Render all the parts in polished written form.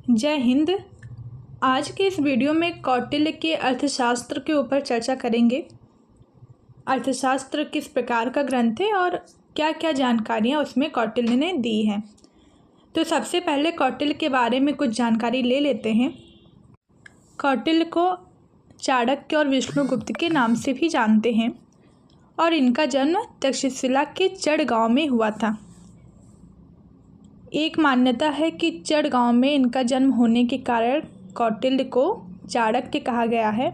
जय हिंद। आज के इस वीडियो में कौटिल्य के अर्थशास्त्र के ऊपर चर्चा करेंगे। अर्थशास्त्र किस प्रकार का ग्रंथ है और क्या क्या जानकारियाँ उसमें कौटिल्य ने दी हैं। तो सबसे पहले कौटिल्य के बारे में कुछ जानकारी ले लेते हैं। कौटिल्य को चाणक्य और विष्णुगुप्त के नाम से भी जानते हैं और इनका जन्म तक्षशिला के चड़ गाँव में हुआ था। एक मान्यता है कि चड़ गांव में इनका जन्म होने के कारण कौटिल्य को चाणक्य कहा गया है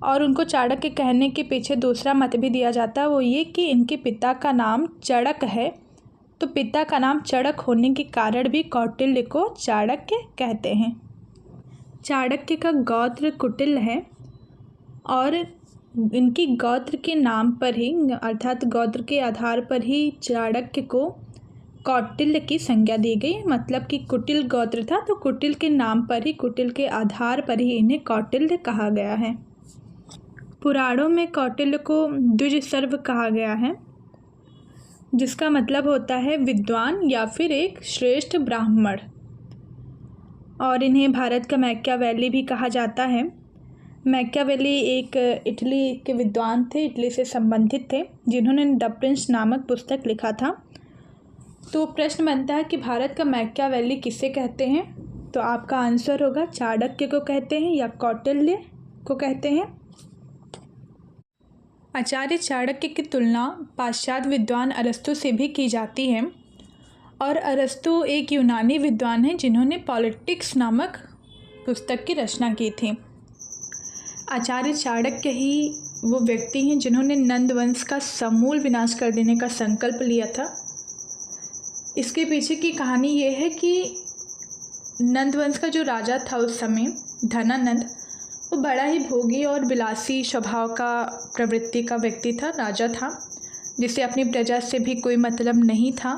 और उनको चाणक्य कहने के पीछे दूसरा मत भी दिया जाता है, वो ये कि इनके पिता का नाम चड़क है, तो पिता का नाम चड़क होने के कारण भी कौटिल्य को चाणक्य कहते हैं। चाणक्य का गोत्र कुटिल है और इनकी गोत्र के नाम पर ही अर्थात गोत्र के आधार पर ही चाणक्य को कौटिल्य की संज्ञा दी गई। मतलब कि कुटिल गोत्र था तो कुटिल के नाम पर ही, कुटिल के आधार पर ही इन्हें कौटिल्य कहा गया है। पुराणों में कौटिल्य को द्विज कहा गया है, जिसका मतलब होता है विद्वान या फिर एक श्रेष्ठ ब्राह्मण। और इन्हें भारत का मैकियावेली भी कहा जाता है। मैकियावेली एक इटली के विद्वान थे, इटली से संबंधित थे, जिन्होंने द प्रिंस नामक पुस्तक लिखा था। तो प्रश्न बनता है कि भारत का मैकियावेली किसे कहते हैं, तो आपका आंसर होगा चाणक्य को कहते हैं या कौटिल्य को कहते हैं। आचार्य चाणक्य की तुलना पाश्चात्य विद्वान अरस्तु से भी की जाती है और अरस्तु एक यूनानी विद्वान हैं जिन्होंने पॉलिटिक्स नामक पुस्तक की रचना की थी। आचार्य चाणक्य ही वो व्यक्ति हैं जिन्होंने नंद वंश का समूल विनाश कर देने का संकल्प लिया था। इसके पीछे की कहानी ये है कि नंदवंश का जो राजा था उस समय धनानंद, वो बड़ा ही भोगी और विलासी स्वभाव का प्रवृत्ति का व्यक्ति था, राजा था, जिसे अपनी प्रजा से भी कोई मतलब नहीं था।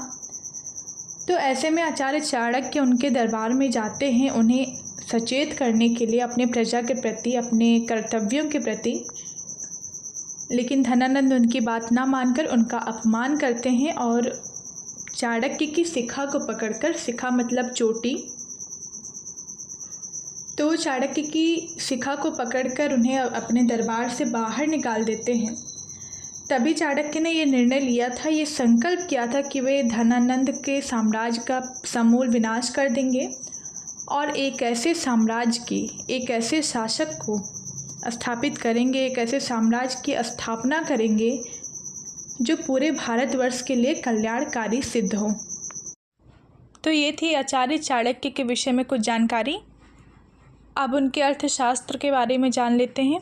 तो ऐसे में आचार्य चाणक्य उनके दरबार में जाते हैं उन्हें सचेत करने के लिए अपने प्रजा के प्रति, अपने कर्तव्यों के प्रति। लेकिन धनानंद उनकी बात ना मानकर उनका अपमान करते हैं और चाणक्य की शिखा को पकड़कर, शिखा मतलब चोटी, तो चाणक्य की शिखा को पकड़कर उन्हें अपने दरबार से बाहर निकाल देते हैं। तभी चाणक्य ने ये निर्णय लिया था, ये संकल्प किया था कि वे धनानंद के साम्राज्य का समूल विनाश कर देंगे और एक ऐसे साम्राज्य की, एक ऐसे शासक को स्थापित करेंगे, एक ऐसे साम्राज्य की स्थापना करेंगे जो पूरे भारतवर्ष के लिए कल्याणकारी सिद्ध हो। तो ये थी आचार्य चाणक्य के विषय में कुछ जानकारी। अब उनके अर्थशास्त्र के बारे में जान लेते हैं।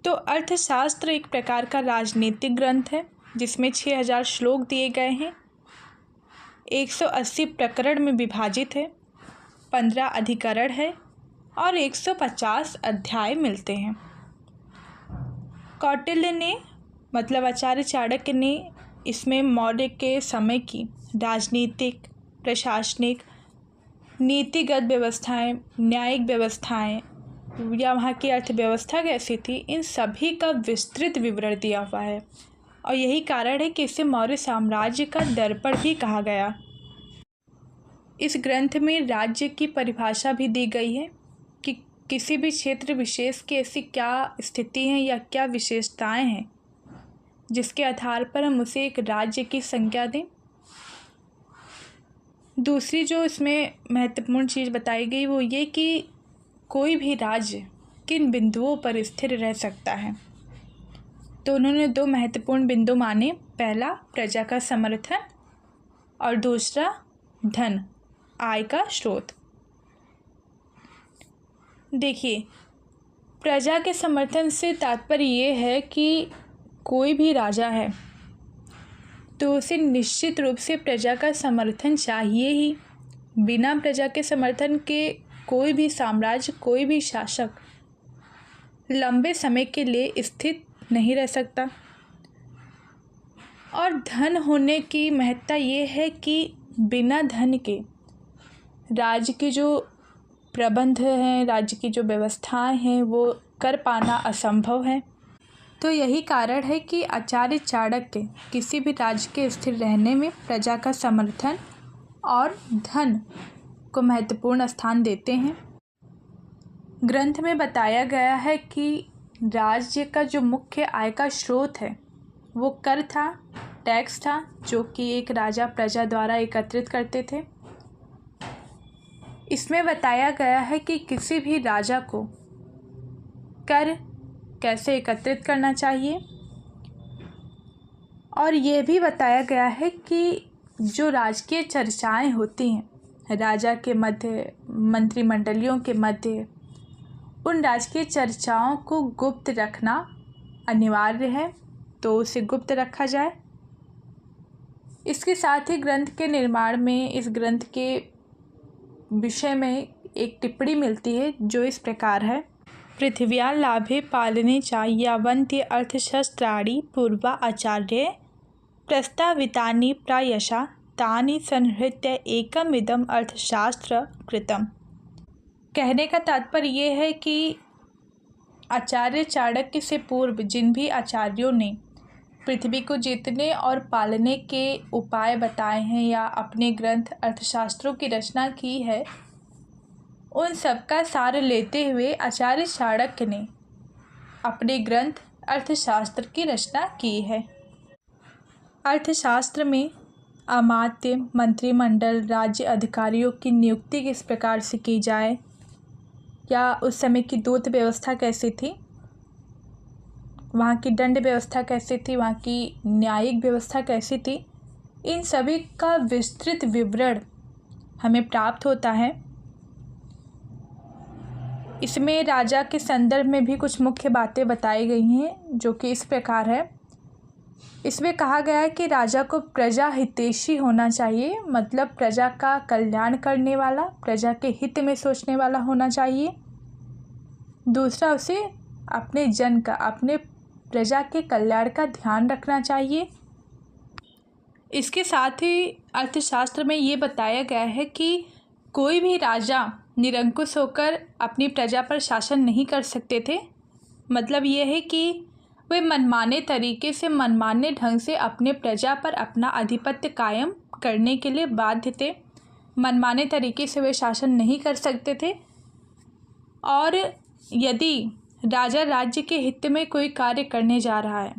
तो अर्थशास्त्र एक प्रकार का राजनीतिक ग्रंथ है जिसमें 6000 श्लोक दिए गए हैं, 180 प्रकरण में विभाजित है, 15 अधिकरण है और 150 अध्याय मिलते हैं। कौटिल्य ने मतलब आचार्य चाणक्य ने इसमें मौर्य के समय की राजनीतिक, प्रशासनिक, नीतिगत व्यवस्थाएं, न्यायिक व्यवस्थाएं या वहाँ की अर्थव्यवस्था कैसी थी, इन सभी का विस्तृत विवरण दिया हुआ है और यही कारण है कि इसे मौर्य साम्राज्य का दर्पण भी कहा गया। इस ग्रंथ में राज्य की परिभाषा भी दी गई है कि किसी भी क्षेत्र विशेष की ऐसी क्या स्थिति है या क्या विशेषताएं हैं जिसके आधार पर हम उसे एक राज्य की संज्ञा दें। दूसरी जो इसमें महत्वपूर्ण चीज़ बताई गई वो ये कि कोई भी राज्य किन बिंदुओं पर स्थिर रह सकता है। तो उन्होंने 2 महत्वपूर्ण बिंदु माने, पहला प्रजा का समर्थन और दूसरा धन, आय का स्रोत। देखिए, प्रजा के समर्थन से तात्पर्य ये है कि कोई भी राजा है तो उसे निश्चित रूप से प्रजा का समर्थन चाहिए ही। बिना प्रजा के समर्थन के कोई भी साम्राज्य, कोई भी शासक लंबे समय के लिए स्थित नहीं रह सकता। और धन होने की महत्ता ये है कि बिना धन के राज्य के जो प्रबंध हैं, राज्य की जो व्यवस्थाएं हैं, वो कर पाना असंभव है। तो यही कारण है कि आचार्य चाणक्य किसी भी राज्य के स्थिर रहने में प्रजा का समर्थन और धन को महत्वपूर्ण स्थान देते हैं। ग्रंथ में बताया गया है कि राज्य का जो मुख्य आय का स्रोत है वो कर था, टैक्स था, जो कि एक राजा प्रजा द्वारा एकत्रित करते थे। इसमें बताया गया है कि किसी भी राजा को कर कैसे एकत्रित करना चाहिए, और ये भी बताया गया है कि जो राजकीय चर्चाएं होती हैं राजा के मध्य, मंत्रिमंडलियों के मध्य, उन राजकीय चर्चाओं को गुप्त रखना अनिवार्य है, तो उसे गुप्त रखा जाए। इसके साथ ही ग्रंथ के निर्माण में इस ग्रंथ के विषय में एक टिप्पणी मिलती है जो इस प्रकार है। पृथिव्या लाभे पालने च यावन्ति अर्थशस्त्राणि पूर्वा आचार्य प्रस्तावितानि प्रायशः तानि संहृत्य एकमिदं अर्थशास्त्र कृतम्। कहने का तात्पर्य ये है कि आचार्य चाणक्य से पूर्व जिन भी आचार्यों ने पृथ्वी को जीतने और पालने के उपाय बताए हैं या अपने ग्रंथ अर्थशास्त्रों की रचना की है, उन सबका सार लेते हुए आचार्य चाणक्य ने अपने ग्रंथ अर्थशास्त्र की रचना की है। अर्थशास्त्र में अमात्य, मंत्रिमंडल, राज्य अधिकारियों की नियुक्ति किस प्रकार से की जाए, या उस समय की दूत व्यवस्था कैसी थी, वहाँ की दंड व्यवस्था कैसी थी, वहाँ की न्यायिक व्यवस्था कैसी थी, इन सभी का विस्तृत विवरण हमें प्राप्त होता है। इसमें राजा के संदर्भ में भी कुछ मुख्य बातें बताई गई हैं जो कि इस प्रकार है। इसमें कहा गया है कि राजा को प्रजा हितैषी होना चाहिए, मतलब प्रजा का कल्याण करने वाला, प्रजा के हित में सोचने वाला होना चाहिए। दूसरा, उसे अपने जन का, अपने प्रजा के कल्याण का ध्यान रखना चाहिए। इसके साथ ही अर्थशास्त्र में ये बताया गया है कि कोई भी राजा निरंकुश होकर अपनी प्रजा पर शासन नहीं कर सकते थे। मतलब ये है कि वे मनमाने तरीके से, मनमाने ढंग से अपने प्रजा पर अपना आधिपत्य कायम करने के लिए बाध्य थे। मनमाने तरीके से वे शासन नहीं कर सकते थे, और यदि राजा राज्य के हित में कोई कार्य करने जा रहा है,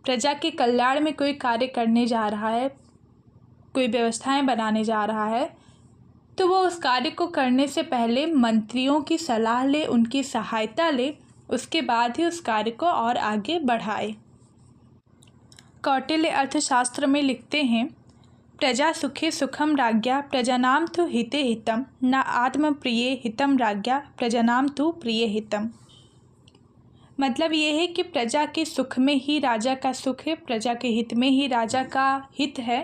प्रजा के कल्याण में कोई कार्य करने जा रहा है, कोई व्यवस्थाएं बनाने जा रहा है, तो वो उस कार्य को करने से पहले मंत्रियों की सलाह ले, उनकी सहायता ले, उसके बाद ही उस कार्य को और आगे बढ़ाए। कौटिल्य अर्थशास्त्र में लिखते हैं, प्रजा सुखे सुखम राज्ञा प्रजानाम तु हिते हितम न आत्म प्रिय हितम राज्ञा प्रजानाम तु प्रिय हितम। मतलब ये है कि प्रजा के सुख में ही राजा का सुख है, प्रजा के हित में ही राजा का हित है।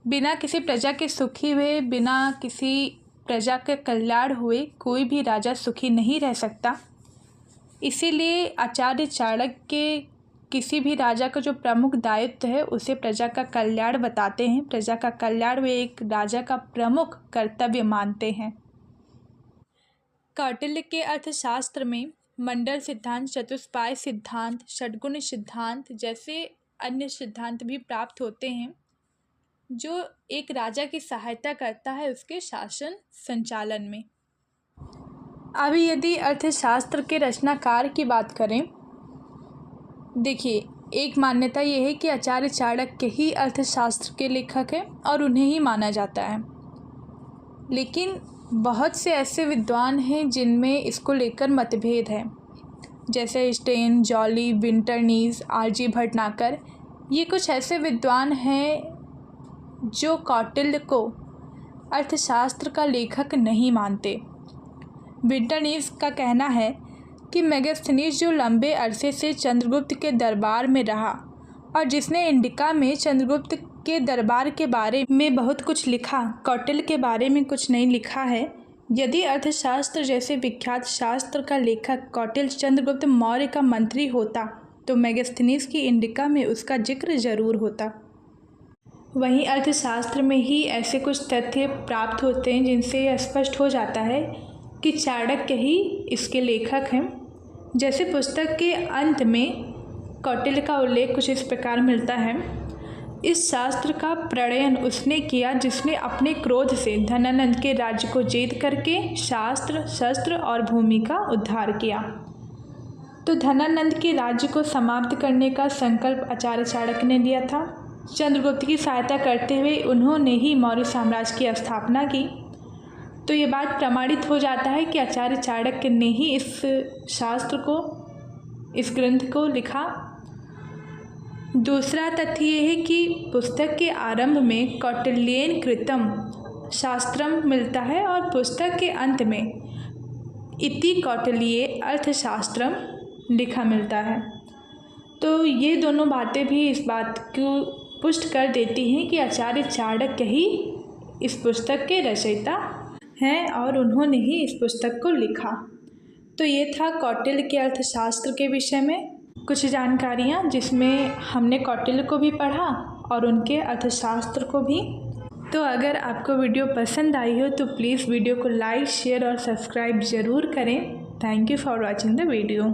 बिना किसी प्रजा के सुखी हुए, बिना किसी प्रजा के कल्याण हुए कोई भी राजा सुखी नहीं रह सकता। इसीलिए आचार्य चाणक्य किसी भी राजा का जो प्रमुख दायित्व है उसे प्रजा का कल्याण बताते हैं। प्रजा का कल्याण वे एक राजा का प्रमुख कर्तव्य मानते हैं। कौटिल्य के अर्थशास्त्र में मंडल सिद्धांत, चतुष्पाय सिद्धांत, षड्गुण सिद्धांत जैसे अन्य सिद्धांत भी प्राप्त होते हैं जो एक राजा की सहायता करता है उसके शासन संचालन में। अभी यदि अर्थशास्त्र के रचनाकार की बात करें, देखिए, एक मान्यता ये है कि आचार्य चाणक्य ही अर्थशास्त्र के लेखक हैं और उन्हें ही माना जाता है, लेकिन बहुत से ऐसे विद्वान हैं जिनमें इसको लेकर मतभेद है, जैसे स्टेन, जॉली, विंटरनीज, आरजी भटनागर। ये कुछ ऐसे विद्वान हैं जो कौटिल्य को अर्थशास्त्र का लेखक नहीं मानते। विंटरनीज का कहना है कि मेगास्थनीज जो लंबे अरसे से चंद्रगुप्त के दरबार में रहा और जिसने इंडिका में चंद्रगुप्त के दरबार के बारे में बहुत कुछ लिखा, कौटिल्य के बारे में कुछ नहीं लिखा है। यदि अर्थशास्त्र जैसे विख्यात शास्त्र का लेखक कौटिल्य चंद्रगुप्त मौर्य का मंत्री होता तो मेगास्थनीज की इंडिका में उसका जिक्र जरूर होता। वहीं अर्थशास्त्र में ही ऐसे कुछ तथ्य प्राप्त होते हैं जिनसे यह स्पष्ट हो जाता है कि चाणक्य ही इसके लेखक हैं। जैसे पुस्तक के अंत में कौटिल्य का उल्लेख कुछ इस प्रकार मिलता है, इस शास्त्र का प्रणयन उसने किया जिसने अपने क्रोध से धनानंद के राज्य को जीत करके शास्त्र, शस्त्र और भूमि का उद्धार किया। तो धनानंद के राज्य को समाप्त करने का संकल्प आचार्य चाणक्य ने लिया था। चंद्रगुप्त की सहायता करते हुए उन्होंने ही मौर्य साम्राज्य की स्थापना की। तो ये बात प्रमाणित हो जाता है कि आचार्य चाणक्य ने ही इस शास्त्र को, इस ग्रंथ को लिखा। दूसरा तथ्य ये है कि पुस्तक के आरंभ में कौटिल्येन कृतम शास्त्रम मिलता है और पुस्तक के अंत में इति कौटिल्ये अर्थशास्त्रम लिखा मिलता है। तो ये दोनों बातें भी इस बात को पुष्ट कर देती हैं कि आचार्य चाणक्य ही इस पुस्तक के रचयिता हैं और उन्होंने ही इस पुस्तक को लिखा। तो ये था कौटिल्य के अर्थशास्त्र के विषय में कुछ जानकारियाँ, जिसमें हमने कौटिल्य को भी पढ़ा और उनके अर्थशास्त्र को भी। तो अगर आपको वीडियो पसंद आई हो तो प्लीज़ वीडियो को लाइक, शेयर और सब्सक्राइब ज़रूर करें। Thank you for watching the video.